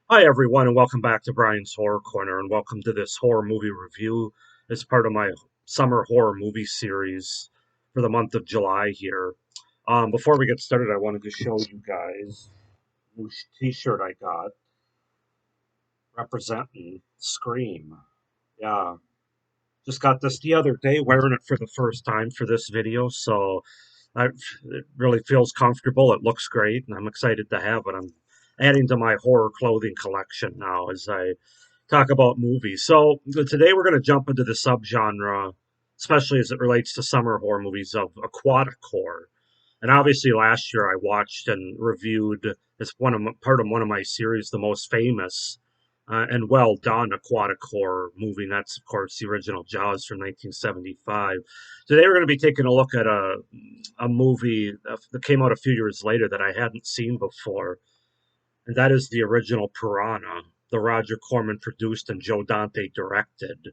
Hi, everyone, and welcome back to Brian's Horror Corner, and welcome to this horror movie review as part of my summer horror movie series for the month of July here. Before we get started, I wanted to show you guys a new t-shirt I got representing Scream. Yeah, just got this the other day, wearing it for the first time for this video, so it really feels comfortable. It looks great, and I'm excited to have it. I'm adding to my horror clothing collection now as I talk about movies. So today we're going to jump into the subgenre, especially as it relates to summer horror movies, of aquatic horror. And obviously, last year I watched and reviewed as part of one of my series, the most famous and well done aquatic horror movie. And that's, of course, the original Jaws from 1975. Today we're going to be taking a look at a movie that came out a few years later that I hadn't seen before, and that is the original Piranha, the Roger Corman produced and Joe Dante directed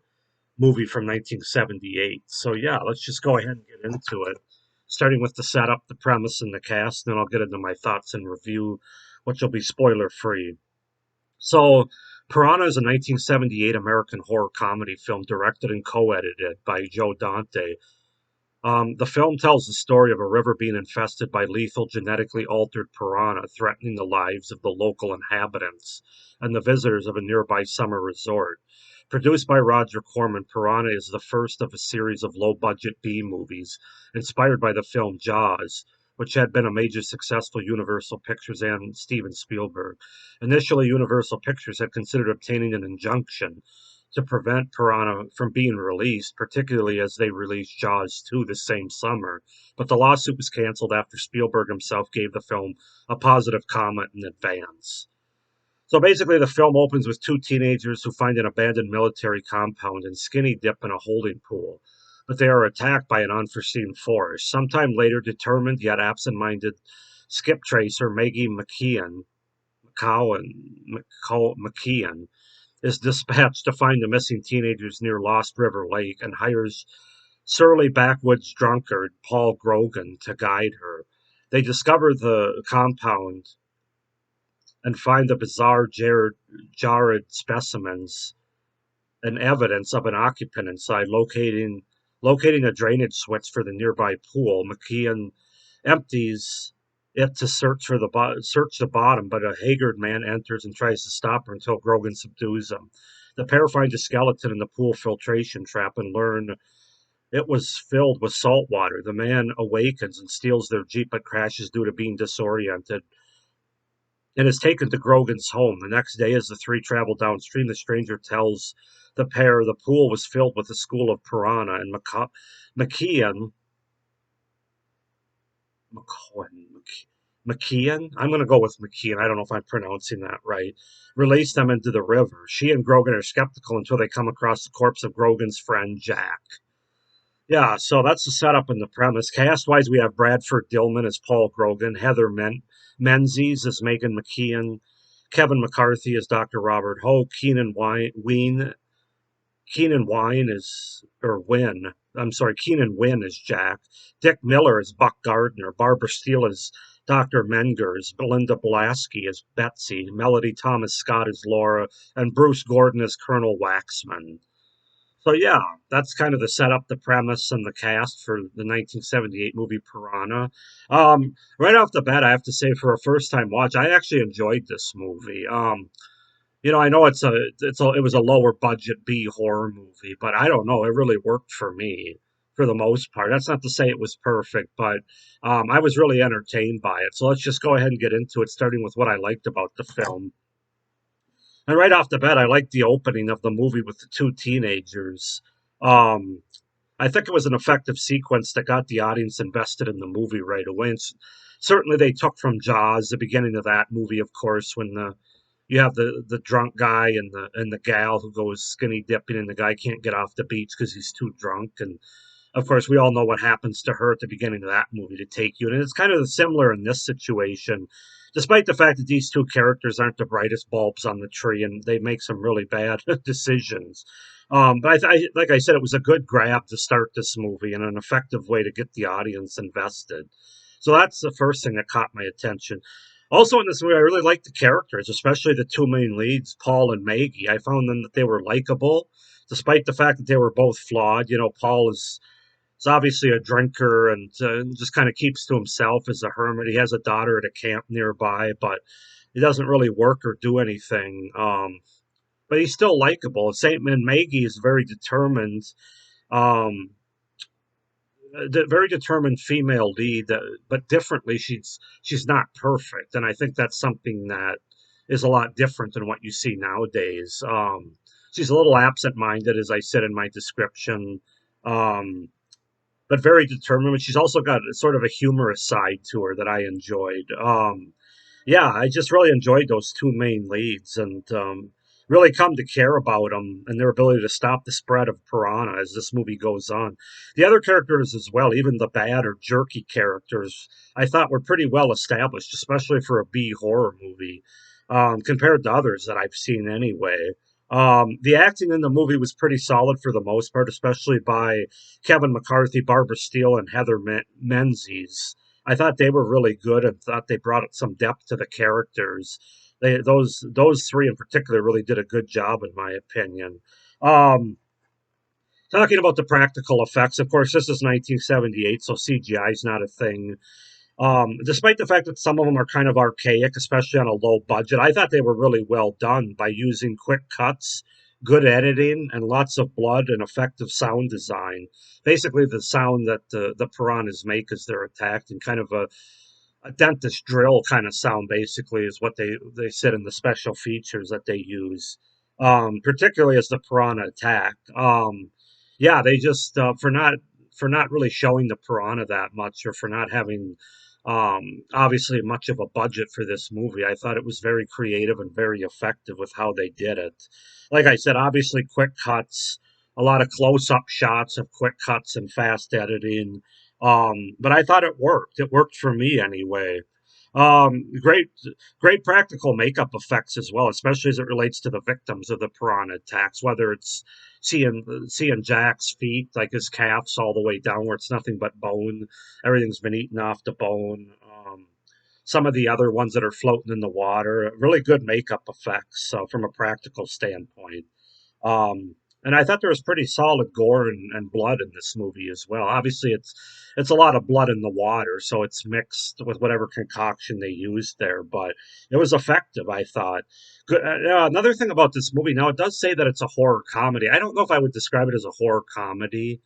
movie from 1978. So, yeah, let's just go ahead and get into it, starting with the setup, the premise, and the cast, and then I'll get into my thoughts and review, which will be spoiler free. So, Piranha is a 1978 American horror comedy film directed and co edited by Joe Dante. The film tells the story of a river being infested by lethal, genetically altered piranha, threatening the lives of the local inhabitants and the visitors of a nearby summer resort. Produced by Roger Corman, Piranha is the first of a series of low budget B movies inspired by the film Jaws, which had been a major success for Universal Pictures and Steven Spielberg. Initially, Universal Pictures had considered obtaining an injunction to prevent Piranha from being released, particularly as they released Jaws 2 the same summer. But the lawsuit was canceled after Spielberg himself gave the film a positive comment in advance. So basically, the film opens with two teenagers who find an abandoned military compound and skinny dip in a holding pool. But they are attacked by an unforeseen force. Sometime later, determined yet absent minded skip tracer Maggie McKeon is dispatched to find the missing teenagers near Lost River Lake and hires surly backwoods drunkard Paul Grogan to guide her. They discover the compound and find the bizarre jarred specimens and evidence of an occupant inside, locating a drainage switch for the nearby pool. McKeon empties it to search the bottom, but a haggard man enters and tries to stop her until Grogan subdues him. The pair find a skeleton in the pool filtration trap and learn it was filled with salt water. The man awakens and steals their jeep, but crashes due to being disoriented and is taken to Grogan's home. The next day, as the three travel downstream, the stranger tells the pair the pool was filled with a school of piranha, and McKeon, McKeon, I'm going to go with McKeon, I don't know if I'm pronouncing that right, released them into the river. She and Grogan are skeptical until they come across the corpse of Grogan's friend, Jack. Yeah, so that's the setup and the premise. Cast wise, we have Bradford Dillman as Paul Grogan, Menzies as Megan McKeon, Kevin McCarthy as Dr. Robert Hoke, Keenan Wine is or Wynn. I'm sorry, Keenan Wynn is Jack. Dick Miller is Buck Gardner. Barbara Steele is Dr. Mengers. Belinda Blasky is Betsy. Melody Thomas Scott is Laura. And Bruce Gordon is Colonel Waxman. So yeah, that's kind of the setup, the premise, and the cast for the 1978 movie Piranha. Right off the bat, I have to say, for a first-time watch, I actually enjoyed this movie. I know it was a lower budget B horror movie, but I don't know, it really worked for me for the most part. That's not to say it was perfect, but I was really entertained by it. So let's just go ahead and get into it, starting with what I liked about the film. And right off the bat, I liked the opening of the movie with the two teenagers. Um, I think it was an effective sequence that got the audience invested in the movie right away. And certainly, they took from Jaws, the beginning of that movie, of course, when you have the drunk guy and the gal who goes skinny dipping, and the guy can't get off the beach because he's too drunk. And of course, we all know what happens to her at the beginning of that movie to take you. And it's kind of similar in this situation, despite the fact that these two characters aren't the brightest bulbs on the tree and they make some really bad decisions. But like I said, it was a good grab to start this movie and an effective way to get the audience invested. So that's the first thing that caught my attention. Also in this movie, I really liked the characters, especially the two main leads, Paul and Maggie. I found them that they were likable, despite the fact that they were both flawed. You know, Paul is obviously a drinker and just kind of keeps to himself as a hermit. He has a daughter at a camp nearby, but he doesn't really work or do anything. But he's still likable. Same, and Maggie is very determined. Um, very determined female lead, but differently, she's not perfect, and I think that's something that is a lot different than what you see nowadays. She's a little absent-minded, as I said in my description, um, but very determined. She's also got sort of a humorous side to her that I enjoyed. Yeah, I just really enjoyed those two main leads and really come to care about them and their ability to stop the spread of piranha as this movie goes on. The other characters as well, even the bad or jerky characters, I thought were pretty well established, especially for a B horror movie, compared to others that I've seen anyway. The acting in the movie was pretty solid for the most part, especially by Kevin McCarthy, Barbara Steele, and Heather Menzies. I thought they were really good and thought they brought some depth to the characters. Those three in particular really did a good job, in my opinion. Um, Talking about the practical effects, of course, this is 1978, so CGI is not a thing. Despite the fact that some of them are kind of archaic, especially on a low budget, I thought they were really well done by using quick cuts, good editing, and lots of blood and effective sound design. Basically, the sound that the piranhas make as they're attacked, and kind of a dentist drill kind of sound, basically, is what they said in the special features that they use, particularly as the piranha attack. Yeah, they just for not really showing the piranha that much, or for not having obviously much of a budget for this movie. I thought it was very creative and very effective with how they did it. Like I said, obviously quick cuts, a lot of close-up shots of quick cuts and fast editing. But I thought it worked. It worked for me anyway. Great, great practical makeup effects as well, especially as it relates to the victims of the piranha attacks. Whether it's seeing Jack's feet, like his calves, all the way down where it's nothing but bone. Everything's been eaten off the bone. Some of the other ones that are floating in the water, really good makeup effects from a practical standpoint. Um, and I thought there was pretty solid gore and blood in this movie as well. Obviously, it's a lot of blood in the water, so it's mixed with whatever concoction they used there. But it was effective, I thought. Good. Another thing about this movie, now it does say that it's a horror comedy. I don't know if I would describe it as a horror comedy.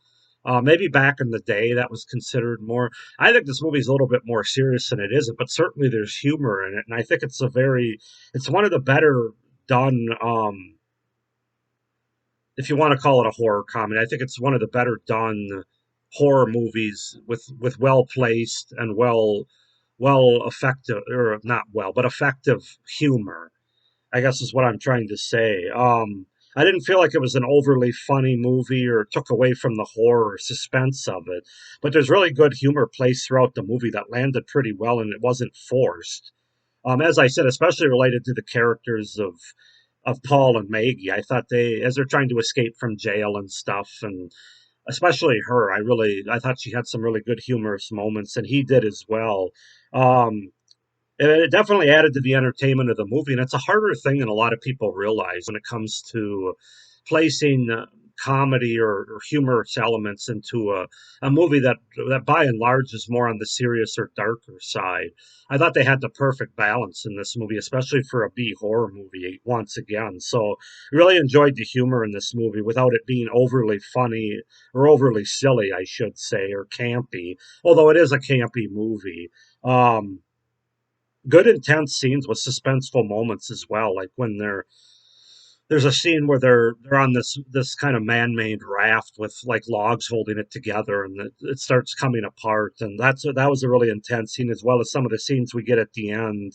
Maybe back in the day that was considered more. I think this movie is a little bit more serious than it isn't, but certainly there's humor in it, and I think it's one of the better done. If you want to call it a horror comedy, I think it's one of the better done horror movies with well placed and well effective, or not well, but effective humor, I guess is what I'm trying to say. I didn't feel like it was an overly funny movie or took away from the horror or suspense of it, but there's really good humor placed throughout the movie that landed pretty well and it wasn't forced. As I said, especially related to the characters of Paul and Maggie. I thought as they're trying to escape from jail and stuff, and especially her, I thought she had some really good humorous moments, and he did as well. Um, and it definitely added to the entertainment of the movie, and it's a harder thing than a lot of people realize when it comes to placing comedy or humorous elements into a movie that by and large is more on the serious or darker side. I thought they had the perfect balance in this movie, especially for a B horror movie once again. So really enjoyed the humor in this movie without it being overly funny or overly silly, I should say, or campy, although it is a campy movie. Um, Good intense scenes with suspenseful moments as well, like when there's a scene where they're on this kind of man-made raft with like logs holding it together, and it starts coming apart, and that was a really intense scene, as well as some of the scenes we get at the end,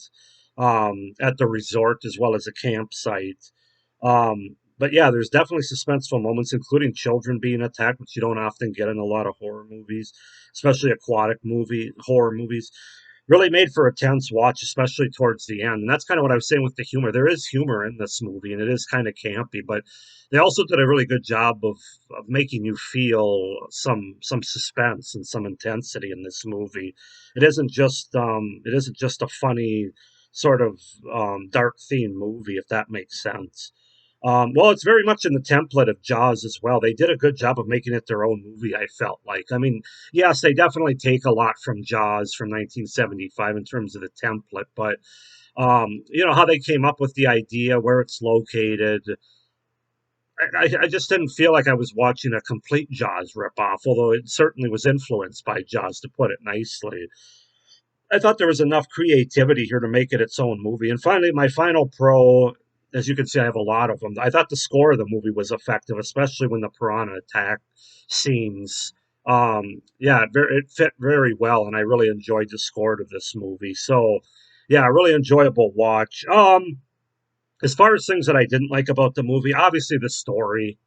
at the resort as well as a campsite. But yeah, there's definitely suspenseful moments, including children being attacked, which you don't often get in a lot of horror movies, especially aquatic movie horror movies. Really made for a tense watch, especially towards the end. And that's kind of what I was saying with the humor. There is humor in this movie, and it is kind of campy, but they also did a really good job of making you feel some suspense and some intensity in this movie. It isn't just a funny sort of dark theme movie, if that makes sense. Well, it's very much in the template of Jaws as well. They did a good job of making it their own movie, I felt like. I mean, yes, they definitely take a lot from Jaws from 1975 in terms of the template, but how they came up with the idea, where it's located. I just didn't feel like I was watching a complete Jaws ripoff, although it certainly was influenced by Jaws, to put it nicely. I thought there was enough creativity here to make it its own movie. And finally, my final pro, as you can see, I have a lot of them. I thought the score of the movie was effective, especially when the piranha attack scenes. Yeah, it fit very well, and I really enjoyed the score to this movie. So, yeah, really enjoyable watch. As far as things that I didn't like about the movie, obviously the story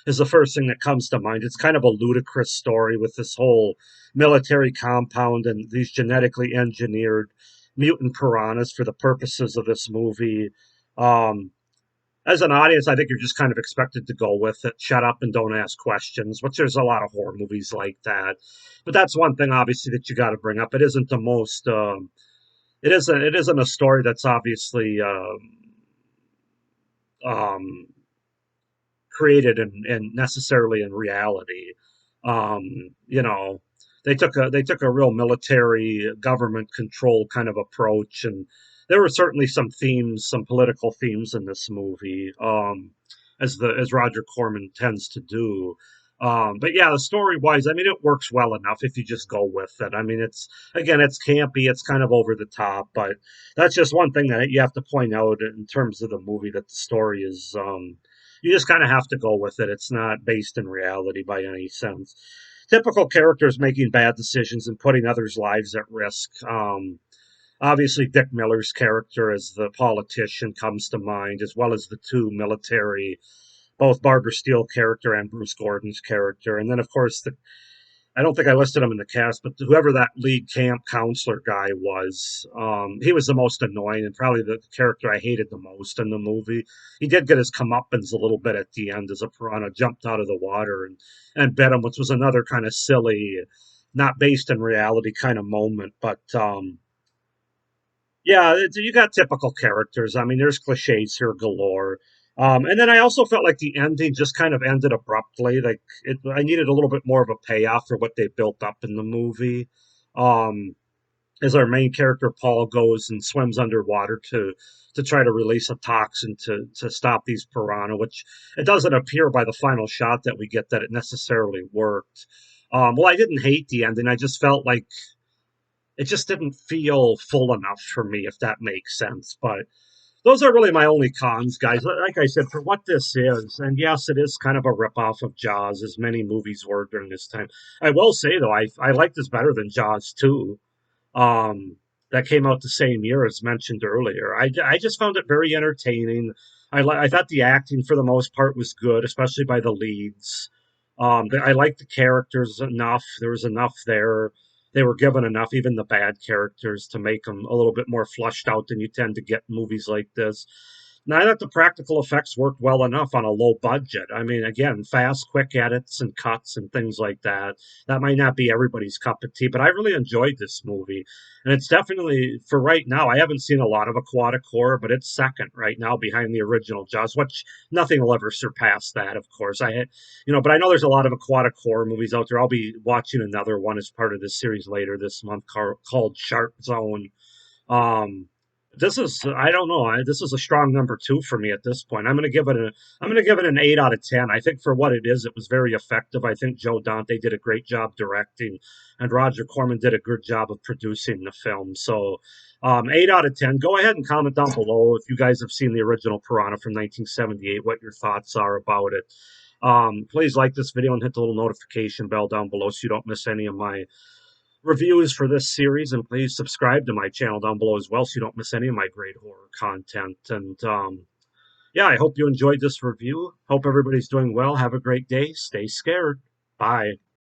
is the first thing that comes to mind. It's kind of a ludicrous story with this whole military compound and these genetically engineered mutant piranhas for the purposes of this movie. Um, as an audience, I think you're just kind of expected to go with it, shut up and don't ask questions, which there's a lot of horror movies like that. But that's one thing, obviously, that you got to bring up. It isn't the most. It isn't a story that's obviously um, created and necessarily in reality. You know, they took a real military government control kind of approach, and there were certainly some themes, some political themes in this movie, as Roger Corman tends to do. But yeah, the story wise, I mean, it works well enough if you just go with it. I mean, it's campy, it's kind of over the top, but that's just one thing that you have to point out in terms of the movie, that the story is you just kind of have to go with it. It's not based in reality by any sense. Typical characters making bad decisions and putting others' lives at risk. Obviously, Dick Miller's character as the politician comes to mind, as well as the two military, both Barbara Steele character and Bruce Gordon's character. And then, of course, I don't think I listed him in the cast, but whoever that lead camp counselor guy was, he was the most annoying and probably the character I hated the most in the movie. He did get his comeuppance a little bit at the end as a piranha jumped out of the water and bit him, which was another kind of silly, not based in reality kind of moment. But yeah, you got typical characters. I mean, there's cliches here galore. And then I also felt like the ending just kind of ended abruptly. Like I needed a little bit more of a payoff for what they built up in the movie. Um, as our main character Paul goes and swims underwater to try to release a toxin to stop these piranha, which it doesn't appear by the final shot that we get that it necessarily worked. Well, I didn't hate the ending. I just felt like it just didn't feel full enough for me, if that makes sense. But those are really my only cons, guys. Like I said, for what this is, and yes, it is kind of a ripoff of Jaws, as many movies were during this time. I will say, though, I like this better than Jaws 2, um, that came out the same year as mentioned earlier. I just found it very entertaining. I thought the acting for the most part was good, especially by the leads. I liked the characters enough. There was enough there. They were given enough, even the bad characters, to make them a little bit more flushed out than you tend to get in movies like this. Now, I thought the practical effects worked well enough on a low budget. I mean, again, fast, quick edits and cuts and things like that. That might not be everybody's cup of tea, but I really enjoyed this movie. And it's definitely, for right now, I haven't seen a lot of aquatic horror, but it's second right now behind the original Jaws, which nothing will ever surpass that, of course. But I know there's a lot of aquatic horror movies out there. I'll be watching another one as part of this series later this month called Shark Zone. Um, this is I don't know. This is a strong number two for me at this point. I'm going to give it an 8 out of 10. I think for what it is, it was very effective. I think Joe Dante did a great job directing, and Roger Corman did a good job of producing the film. So, 8 out of 10. Go ahead and comment down below if you guys have seen the original Piranha from 1978. What your thoughts are about it. Please like this video and hit the little notification bell down below so you don't miss any of my reviews for this series, and please subscribe to my channel down below as well so you don't miss any of my great horror content. And yeah, I hope you enjoyed this review. Hope everybody's doing well. Have a great day. Stay scared. Bye.